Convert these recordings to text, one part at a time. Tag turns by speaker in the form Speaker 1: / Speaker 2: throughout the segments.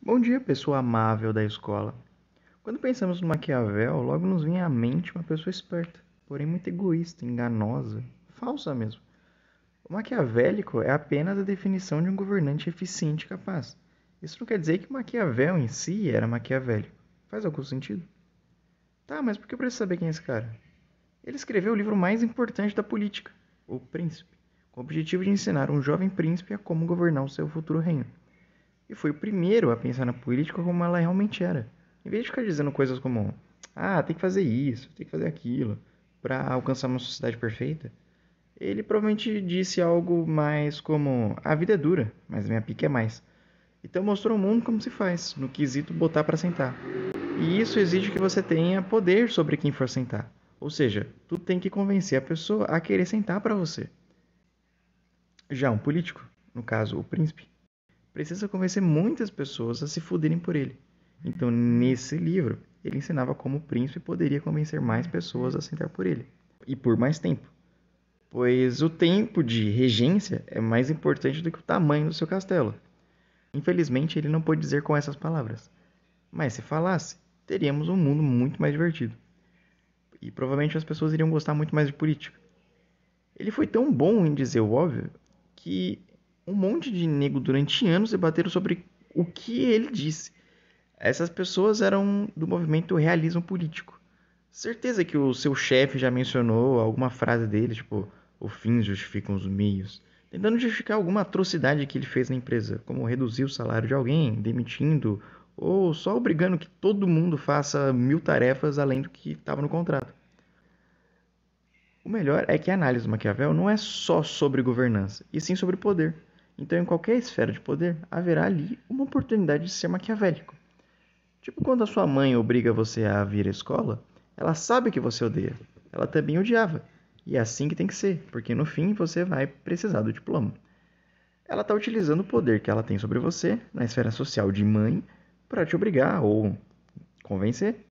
Speaker 1: Bom dia, pessoa amável da escola. Quando pensamos no Maquiavel, logo nos vem à mente uma pessoa esperta, porém muito egoísta, enganosa, falsa mesmo. O maquiavélico é apenas a definição de um governante eficiente e capaz. Isso não quer dizer que Maquiavel em si era maquiavélico. Faz algum sentido? Tá, mas por que eu preciso saber quem é esse cara? Ele escreveu o livro mais importante da política, O Príncipe, com o objetivo de ensinar um jovem príncipe a como governar o seu futuro reino. E foi o primeiro a pensar na política como ela realmente era. Em vez de ficar dizendo coisas como tem que fazer isso, tem que fazer aquilo, para alcançar uma sociedade perfeita, ele provavelmente disse algo mais como a vida é dura, mas minha pique é mais. Então mostrou ao mundo como se faz, no quesito botar para sentar. E isso exige que você tenha poder sobre quem for sentar. Ou seja, tu tem que convencer a pessoa a querer sentar para você. Já um político, no caso o príncipe, precisa convencer muitas pessoas a se fuderem por ele. Então, nesse livro, ele ensinava como o príncipe poderia convencer mais pessoas a sentar por ele, e por mais tempo. Pois o tempo de regência é mais importante do que o tamanho do seu castelo. Infelizmente, ele não pôde dizer com essas palavras. Mas se falasse, teríamos um mundo muito mais divertido. E provavelmente as pessoas iriam gostar muito mais de política. Ele foi tão bom em dizer o óbvio que um monte de nego durante anos debateram sobre o que ele disse. Essas pessoas eram do movimento realismo político. Certeza que o seu chefe já mencionou alguma frase dele, tipo, os fins justificam os meios, tentando justificar alguma atrocidade que ele fez na empresa, como reduzir o salário de alguém, demitindo, ou só obrigando que todo mundo faça 1000 tarefas além do que estava no contrato. O melhor é que a análise do Maquiavel não é só sobre governança, e sim sobre poder. Então, em qualquer esfera de poder, haverá ali uma oportunidade de ser maquiavélico. Tipo quando a sua mãe obriga você a vir à escola, ela sabe que você odeia. Ela também odiava. E é assim que tem que ser, porque no fim você vai precisar do diploma. Ela está utilizando o poder que ela tem sobre você, na esfera social de mãe, para te obrigar ou convencer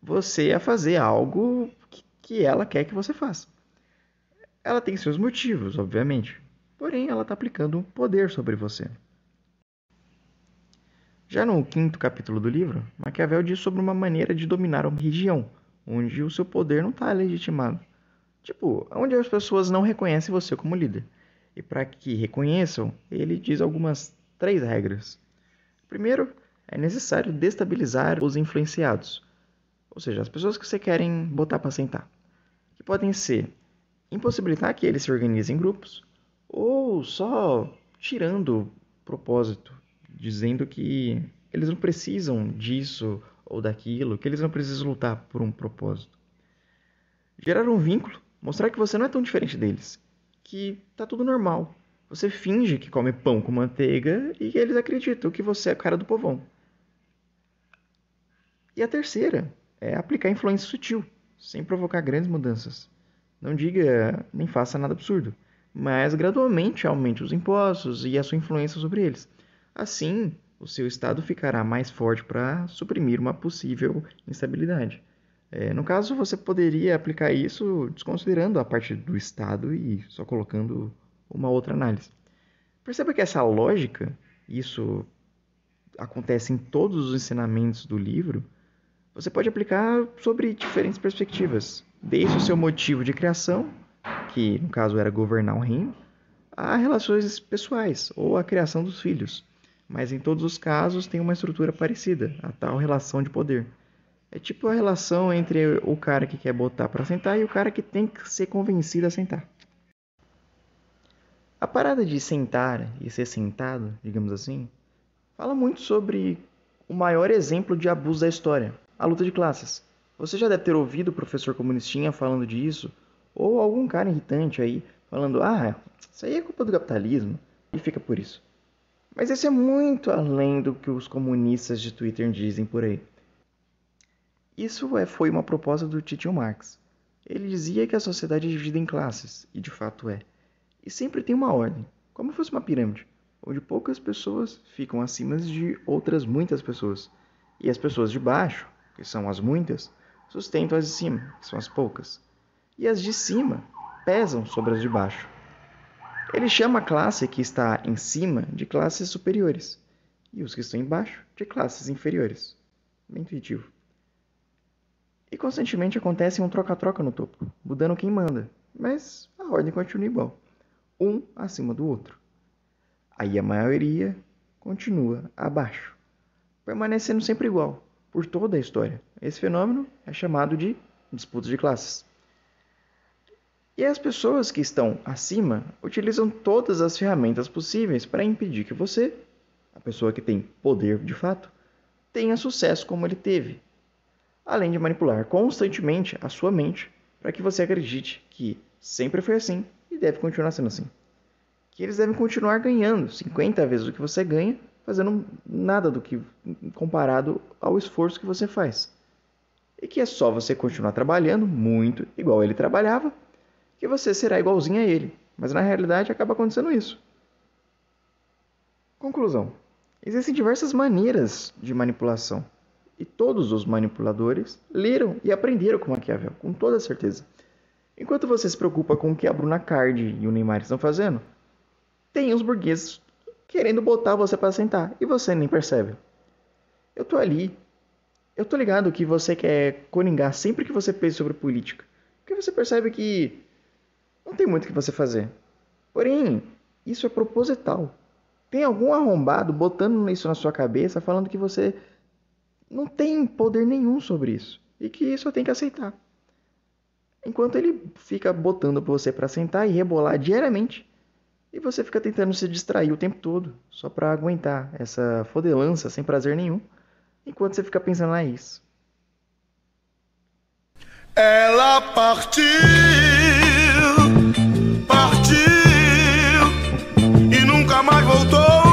Speaker 1: você a fazer algo que ela quer que você faça. Ela tem seus motivos, obviamente, porém ela está aplicando um poder sobre você. Já no quinto capítulo do livro, Maquiavel diz sobre uma maneira de dominar uma região, onde o seu poder não está legitimado. Tipo, onde as pessoas não reconhecem você como líder. E para que reconheçam, ele diz algumas 3 regras. Primeiro, é necessário destabilizar os influenciados, ou seja, as pessoas que você querem botar para sentar, que podem ser impossibilitar que eles se organizem em grupos, ou só tirando propósito, dizendo que eles não precisam disso ou daquilo, que eles não precisam lutar por um propósito. Gerar um vínculo, mostrar que você não é tão diferente deles, que tá tudo normal. Você finge que come pão com manteiga e eles acreditam que você é o cara do povão. E a terceira é aplicar influência sutil, sem provocar grandes mudanças. Não diga nem faça nada absurdo, mas gradualmente aumente os impostos e a sua influência sobre eles. Assim, o seu Estado ficará mais forte para suprimir uma possível instabilidade. No caso, você poderia aplicar isso desconsiderando a parte do Estado e só colocando uma outra análise. Perceba que essa lógica, isso acontece em todos os ensinamentos do livro, você pode aplicar sobre diferentes perspectivas, desde o seu motivo de criação, que no caso era governar o reino, a relações pessoais ou a criação dos filhos. Mas em todos os casos tem uma estrutura parecida, a tal relação de poder. É tipo a relação entre o cara que quer botar para sentar e o cara que tem que ser convencido a sentar. A parada de sentar e ser sentado, digamos assim, fala muito sobre o maior exemplo de abuso da história, a luta de classes. Você já deve ter ouvido o professor comunistinha falando disso, ou algum cara irritante aí falando: isso aí é culpa do capitalismo, e fica por isso. Mas isso é muito além do que os comunistas de Twitter dizem por aí. Isso foi uma proposta do Titio Marx. Ele dizia que a sociedade é dividida em classes, e de fato é. E sempre tem uma ordem, como se fosse uma pirâmide, onde poucas pessoas ficam acima de outras muitas pessoas. E as pessoas de baixo, que são as muitas, sustentam as de cima, que são as poucas. E as de cima pesam sobre as de baixo. Ele chama a classe que está em cima de classes superiores. e os que estão embaixo de classes inferiores. Bem intuitivo. E constantemente acontece um troca-troca no topo, mudando quem manda, mas a ordem continua igual, um acima do outro. Aí a maioria continua abaixo, permanecendo sempre igual, por toda a história. Esse fenômeno é chamado de disputa de classes. E as pessoas que estão acima utilizam todas as ferramentas possíveis para impedir que você, a pessoa que tem poder de fato, tenha sucesso como ele teve, além de manipular constantemente a sua mente para que você acredite que sempre foi assim e deve continuar sendo assim. Que eles devem continuar ganhando 50 vezes o que você ganha, fazendo nada do que comparado ao esforço que você faz. E que é só você continuar trabalhando muito igual ele trabalhava, que você será igualzinho a ele. Mas na realidade acaba acontecendo isso. Conclusão. Existem diversas maneiras de manipulação. E todos os manipuladores leram e aprenderam com Maquiavel, com toda certeza. Enquanto você se preocupa com o que a Bruna Cardi e o Neymar estão fazendo, tem os burgueses querendo botar você para sentar e você nem percebe. Eu tô ali. Eu tô ligado que você quer coringar sempre que você pensa sobre política. Porque você percebe que não tem muito o que você fazer. Porém, isso é proposital. Tem algum arrombado botando isso na sua cabeça, falando que você não tem poder nenhum sobre isso. E que só tem que aceitar. Enquanto ele fica botando você para sentar e rebolar diariamente. E você fica tentando se distrair o tempo todo. Só para aguentar essa fodelança sem prazer nenhum. Enquanto você fica pensando, ah, isso.
Speaker 2: Ela partiu e nunca mais voltou.